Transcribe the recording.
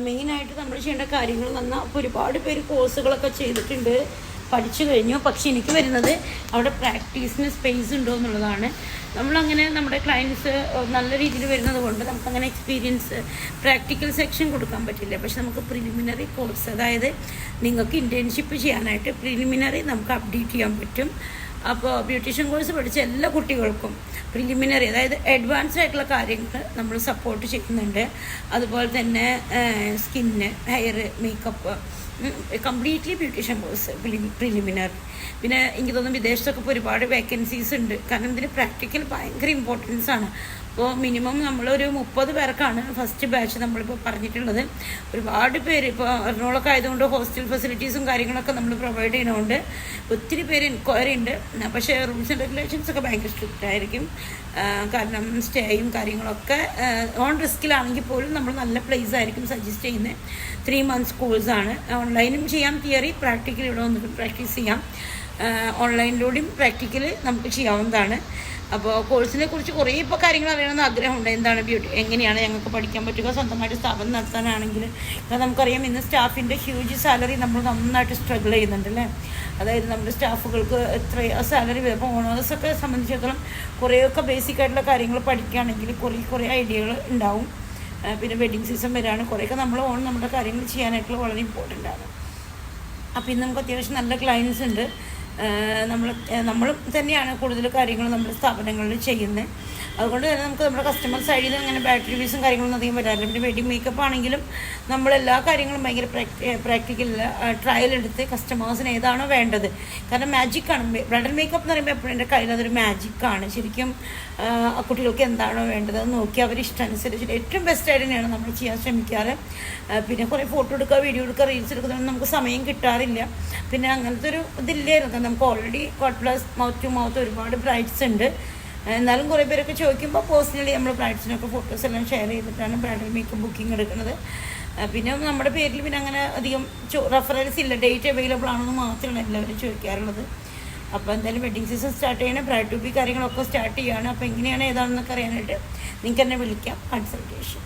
മെയിനായിട്ട് നമ്മൾ ചെയ്യേണ്ട കാര്യങ്ങൾ വന്നാൽ അപ്പോൾ ഒരുപാട് പേര് കോഴ്സുകളൊക്കെ ചെയ്തിട്ടുണ്ട്, പഠിച്ചു കഴിഞ്ഞു. പക്ഷെ എനിക്ക് വരുന്നത് അവിടെ പ്രാക്ടീസിന് സ്പേസ് ഉണ്ടോ എന്നുള്ളതാണ്. നമ്മളങ്ങനെ നമ്മുടെ ക്ലയൻസ് നല്ല രീതിയിൽ വരുന്നത് കൊണ്ട് നമുക്കങ്ങനെ എക്സ്പീരിയൻസ് പ്രാക്ടിക്കൽ സെക്ഷൻ കൊടുക്കാൻ പറ്റില്ല. പക്ഷെ നമുക്ക് പ്രിലിമിനറി കോഴ്സ്, അതായത് നിങ്ങൾക്ക് ഇൻറ്റേൺഷിപ്പ് ചെയ്യാനായിട്ട് പ്രിലിമിനറി നമുക്ക് അപ്ഡേറ്റ് ചെയ്യാൻ പറ്റും. അപ്പോൾ ബ്യൂട്ടീഷ്യൻ കോഴ്സ് പഠിച്ച എല്ലാ കുട്ടികൾക്കും പ്രിലിമിനറി, അതായത് അഡ്വാൻസ്ഡ് ആയിട്ടുള്ള കാര്യങ്ങൾ നമ്മൾ സപ്പോർട്ട് ചെയ്യുന്നുണ്ട്. അതുപോലെ തന്നെ skin, hair, makeup, completely beautician course preliminary. പിന്നെ എനിക്ക് തോന്നുന്നു വിദേശത്തൊക്കെ ഇപ്പോൾ ഒരുപാട് വേക്കൻസീസ് ഉണ്ട്. കാരണം ഇതിന് പ്രാക്ടിക്കൽ ഭയങ്കര ഇമ്പോർട്ടൻസ് ആണ്. അപ്പോൾ മിനിമം നമ്മളൊരു 30 പേർക്കാണ് ഫസ്റ്റ് ബാച്ച് നമ്മളിപ്പോൾ പറഞ്ഞിട്ടുള്ളത്. ഒരുപാട് പേര് ഇപ്പോൾ എറണാകുളമൊക്കെ ആയതുകൊണ്ട് ഹോസ്റ്റൽ ഫെസിലിറ്റീസും കാര്യങ്ങളൊക്കെ നമ്മൾ പ്രൊവൈഡ് ചെയ്യുന്നതുകൊണ്ട് ഒത്തിരി പേര് എൻക്വയറി ഉണ്ട്. പക്ഷേ റൂൾസ് ആൻഡ് റെഗുലേഷൻസ് ഒക്കെ ഭയങ്കര സ്ട്രിക്റ്റ് ആയിരിക്കും. കാരണം സ്റ്റേയും കാര്യങ്ങളൊക്കെ ഓൺ റിസ്കിലാണെങ്കിൽ പോലും നമ്മൾ നല്ല പ്ലേസ് ആയിരിക്കും സജസ്റ്റ് ചെയ്യുന്നത്. 3 months കോഴ്സാണ്. ഓൺലൈനും ചെയ്യാം, തിയറി, പ്രാക്ടിക്കൽ ഇവിടെ വന്നിട്ട് പ്രാക്ടീസ് ചെയ്യാം. ഓൺലൈനിലൂടെയും പ്രാക്ടിക്കൽ നമുക്ക് ചെയ്യാവുന്നതാണ്. അപ്പോൾ കോഴ്സിനെ കുറിച്ച് കുറേ ഇപ്പോൾ കാര്യങ്ങൾ അറിയണമെന്ന് ആഗ്രഹമുണ്ട്. എന്താണ് എങ്ങനെയാണ് ഞങ്ങൾക്ക് പഠിക്കാൻ പറ്റുക, സ്വന്തമായിട്ട് സ്ഥാപനം നടത്താനാണെങ്കിൽ. കാരണം നമുക്കറിയാം ഇന്ന് സ്റ്റാഫിൻ്റെ ഹ്യൂജ് സാലറി നമ്മൾ നന്നായിട്ട് സ്ട്രഗിൾ ചെയ്യുന്നുണ്ട് അല്ലേ. അതായത് നമ്മുടെ സ്റ്റാഫുകൾക്ക് എത്ര സാലറി വരും. അപ്പോൾ ഓണേഴ്സൊക്കെ സംബന്ധിച്ചിടത്തോളം കുറേയൊക്കെ ബേസിക് ആയിട്ടുള്ള കാര്യങ്ങൾ പഠിക്കുകയാണെങ്കിൽ കുറേ ഐഡിയകൾ ഉണ്ടാവും. പിന്നെ വെഡ്ഡിങ് സീസൺ വരികയാണ്, കുറേയൊക്കെ നമ്മൾ നമ്മുടെ കാര്യങ്ങൾ ചെയ്യാനായിട്ടുള്ള വളരെ ഇമ്പോർട്ടൻ്റ് ആണ്. അപ്പോൾ ഇന്ന് നമുക്ക് അത്യാവശ്യം നല്ല ക്ലയൻസ് ഉണ്ട്. നമ്മൾ തന്നെയാണ് കൂടുതൽ കാര്യങ്ങൾ നമ്മുടെ സ്ഥാപനങ്ങളിൽ ചെയ്യുന്നത്. അതുകൊണ്ട് തന്നെ നമുക്ക് നമ്മുടെ കസ്റ്റമർ സൈഡിൽ നിന്ന് അങ്ങനെ ബാഡ് റിവ്യൂസും കാര്യങ്ങളൊന്നും അധികം വരാറില്ല. പിന്നെ വെഡിങ് മേക്കപ്പ് ആണെങ്കിലും നമ്മളെല്ലാ കാര്യങ്ങളും ഭയങ്കര പ്രാക്ടിക്കൽ ട്രയൽ എടുത്ത് കസ്റ്റമേഴ്സിന് ഏതാണോ വേണ്ടത്. കാരണം മാജിക്കാണ് ബ്രൈഡൽ മേക്കപ്പ് എന്ന് പറയുമ്പോൾ എപ്പോഴും എൻ്റെ കയ്യിൽ അതൊരു മാജിക്കാണ്. ശരിക്കും കുട്ടികൾക്ക് എന്താണോ വേണ്ടത് അത് നോക്കി അവർ ഇഷ്ടമനുസരിച്ചിട്ട് ഏറ്റവും ബെസ്റ്റായിട്ട് തന്നെയാണ് നമ്മൾ ചെയ്യാൻ ശ്രമിക്കാറ്. പിന്നെ കുറേ ഫോട്ടോ എടുക്കുക, വീഡിയോ എടുക്കുക, റീൽസ് എടുക്കുന്നതൊന്നും നമുക്ക് സമയം കിട്ടാറില്ല. പിന്നെ അങ്ങനത്തെ ഒരു ഇതില്ലായിരുന്നു. നമുക്ക് already coat plus mouth to mouth ഒരുപാട് ബ്രൈഡ്സ് ഉണ്ട്. എന്നാലും കുറേ പേരൊക്കെ ചോദിക്കുമ്പോൾ പേഴ്സണലി നമ്മൾ ബ്രൈഡ്സിനൊക്കെ ഫോട്ടോസ് എല്ലാം ഷെയർ ചെയ്തിട്ടാണ് ബ്രൈഡൽ മേക്കപ്പ് ബുക്കിംഗ് എടുക്കുന്നത്. പിന്നെ നമ്മുടെ പേരിൽ പിന്നെ അങ്ങനെ അധികം റെഫറൻസ് ഇല്ല, ഡേറ്റ് അവൈലബിൾ ആണെന്ന് മാത്രമാണ് എല്ലാവരും ചോദിക്കാറുള്ളത്. അപ്പോൾ എന്തായാലും വെഡ്ഡിങ് സീസൺ സ്റ്റാർട്ട് ചെയ്യണം, ബ്രൈഡ് ടു ബി കാര്യങ്ങളൊക്കെ സ്റ്റാർട്ട് ചെയ്യുകയാണ്. അപ്പോൾ എങ്ങനെയാണ് ഏതാണെന്നൊക്കെ അറിയാനായിട്ട് നിങ്ങൾക്ക് എന്നെ വിളിക്കാം. കൺസൾട്ടേഷൻ.